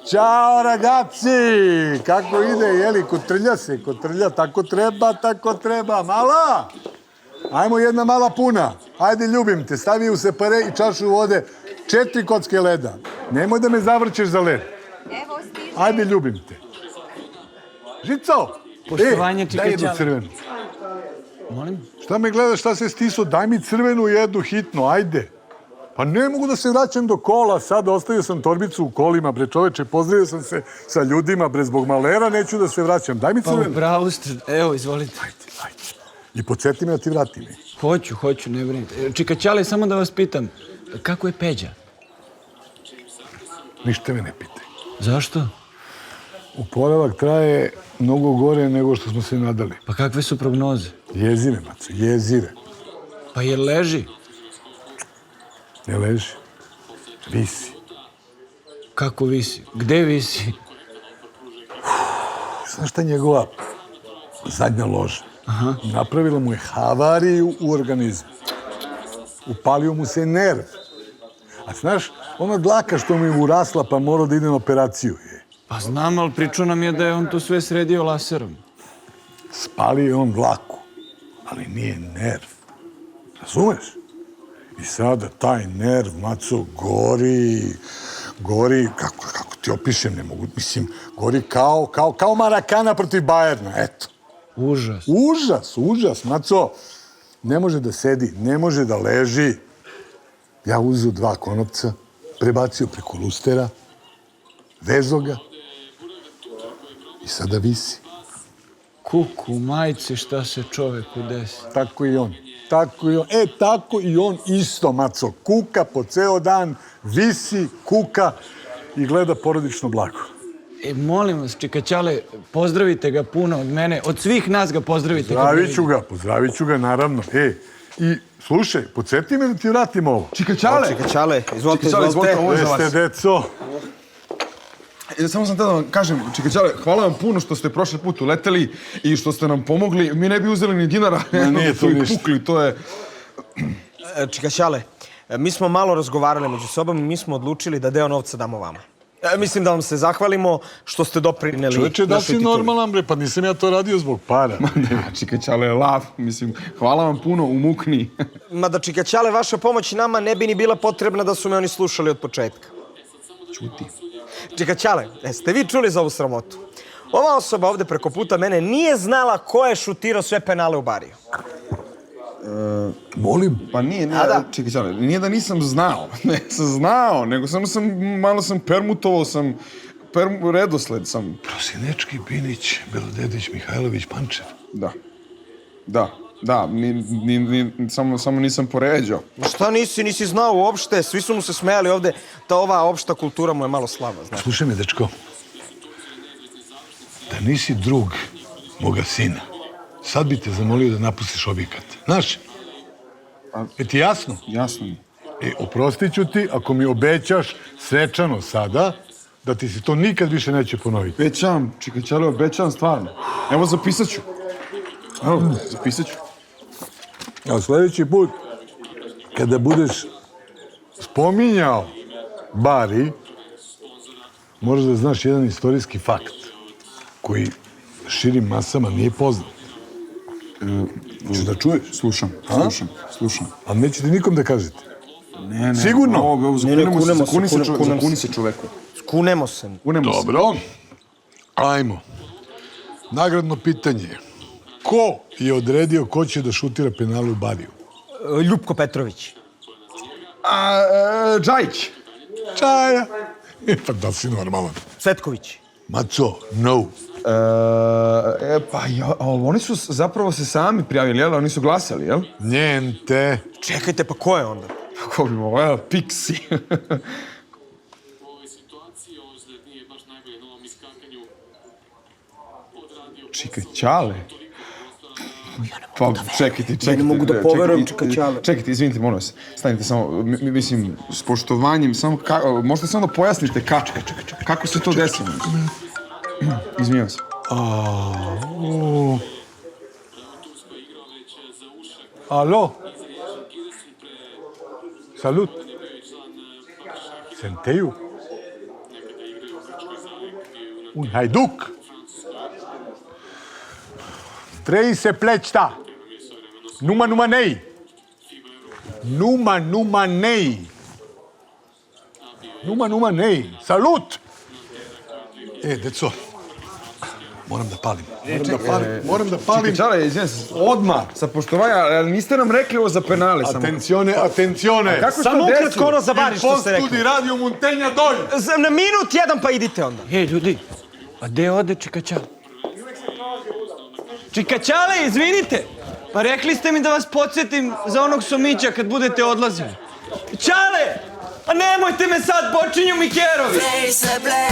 Ćao ragazzi, kako ide, jeli, kotrlja, tako treba, mala, ajmo jedna mala puna, ajde ljubim te, stavi u separe i čašu vode, 4 kocke leda, nemoj da me zavrćeš za led, ajde ljubim te. Žico, daj jednu crvenu. Molim? Šta me gledaš, šta se stiso, daj mi crvenu jednu hitno, ajde. Pa ne mogu da se vraćam do kola, sad ostavio sam torbicu u kolima, bre čoveče, pozdravio sam se sa ljudima, bre zbog malera, neću da se vraćam, daj mi crvenu. Pa bravo ste, evo, izvolite. Ajde. I podsjeti me da ti vratim. Hoću, ne brinite. Čika Ćale, samo da vas pitam, kako je Peđa? Ništa me ne pitaj. Zašto? Oporavak traje mnogo gore nego što smo se nadali. Pa kakve su prognoze? Jezire, Maco, jezire. Pa jer leži? Ne leži. Visi. Kako visi? Gde visi? Znaš šta je njegova zadnja loža? Napravila mu je havariju u organizmu. Upalio mu se nerv. A znaš, ona dlaka što mu je urasla pa mora da ide na operaciju. Pa znam, ali pričao nam je da je on to sve sredio laserom. Spalio je on dlaku, ali nije nerv. Razumeš? I sada taj nerv, Maco, gori, kako ti opišem, ne mogu, mislim, gori kao Marakana protiv Bajerna, eto. Užas. Užas, Maco. Ne može da sedi, ne može da leži. Ja uzeo 2 konopca, prebacio preko lustera, vezo ga i sada visi. Kuku, majce, šta se čoveku desi? Tako i on. Tako i on isto, Maco. Kuka po ceo dan, visi, kuka i gleda porodično blago. Molim vas, Čika Ćale, pozdravite ga puno od mene. Od svih nas ga pozdravite. Pozdravit ću ga, naravno. I slušaj, podsjeti me da ti vratim ovo. Čika Ćale, izvolite. Ovo je za vas. Jeste, deco. Samo sam tada da vam kažem, Čika Ćale, hvala vam puno što ste prošli put uleteli i što ste nam pomogli. Mi ne bi uzeli ni dinara. Nije to ništa. Pukli, to je... Čika Ćale, mi smo malo razgovarali među sobom i mi smo odlučili da deo novca damo vama. Mislim da vam se zahvalimo što ste doprineli... Čoveče, da si normalan, bre, pa nisam ja to radio zbog para. Čika Ćale je lav, mislim, hvala vam puno, umukni. Mada, Čika Ćale, vaša pomoć nama ne bi ni bila potrebna da su me oni slušali od početka. Ćuti. Čika Ćale, jeste vi čuli za ovu sramotu? Ova osoba ovde preko puta mene nije znala ko je šutirao sve penale u Bariju. Molim? Pa nije, Čika Ćale, nije da nisam znao. Ne sam znao, nego samo malo sam permutovao, redosled sam. Prosinečki, Binić, Belodedić, Mihajlović, Pančev. Da, samo nisam poređao. Šta nisi znao uopšte? Svi su mu se smejali ovde. Ova opšta kultura mu je malo slaba, znaš. Slušaj me, dečko. Da nisi drug moga sina, sad bi te zamolio da napustiš objekat. Znaš? Je ti jasno? Jasno mi. Oprostit ću ti ako mi obećaš svečano sada da ti se to nikad više neće ponoviti. Obećavam, Čika Ćale, obećavam stvarno. Evo, zapisat ću. A sledeći put, kada budeš spominjao Bari, moraš da znaš jedan istorijski fakt koji širim masama nije poznat. Ću da čuješ? Slušam. Ali nećete nikom da kažete? Ne. Sigurno? Zakuni se čoveku. Kunemo se. Dobro. Ajmo. Nagradno pitanje. Ko je odredio ko će da šutira penale u Bariju? Ljupko Petrović. Džajić. Čaja. Pa da si normalan. Cvetković. Maco, no. Oni su zapravo se sami prijavili, jel? Oni su glasali, jel? Njente. Čekajte, pa ko je onda? Ko bi mogao, Pixi. Čika Ćale. Pa čekajte. Ja ne mogu da poverujem, Čika Ćale. Čekajte, izvinite, molim vas. Stanite samo, mislim, s poštovanjem, možete samo da pojasnite kako se to desilo? Izvinjam se. Alo? Salut. Senteju? Un Hajduk. Trei se plečta. Numa nej. Numa nej. Numa nej. Salut! Deco, moram da palim. Moram da palim. Čika Čale, izvijem se. Odmah. Sa poštovanja, ali niste nam rekli ovo za penale samo. Attenzione. Kako se Samo to ukratko desilo? ono za bari što ste rekli. Studi radio Muntenja dolj. Na minut jedan pa idite onda. Hej, ljudi, a gde ode Čikačale? Čikačale, izvinite! Pa rekli ste mi da vas podsjetim za onog somića kad budete odlazili. Čale! A nemojte me sad, počinju mi kerovi! Play se play.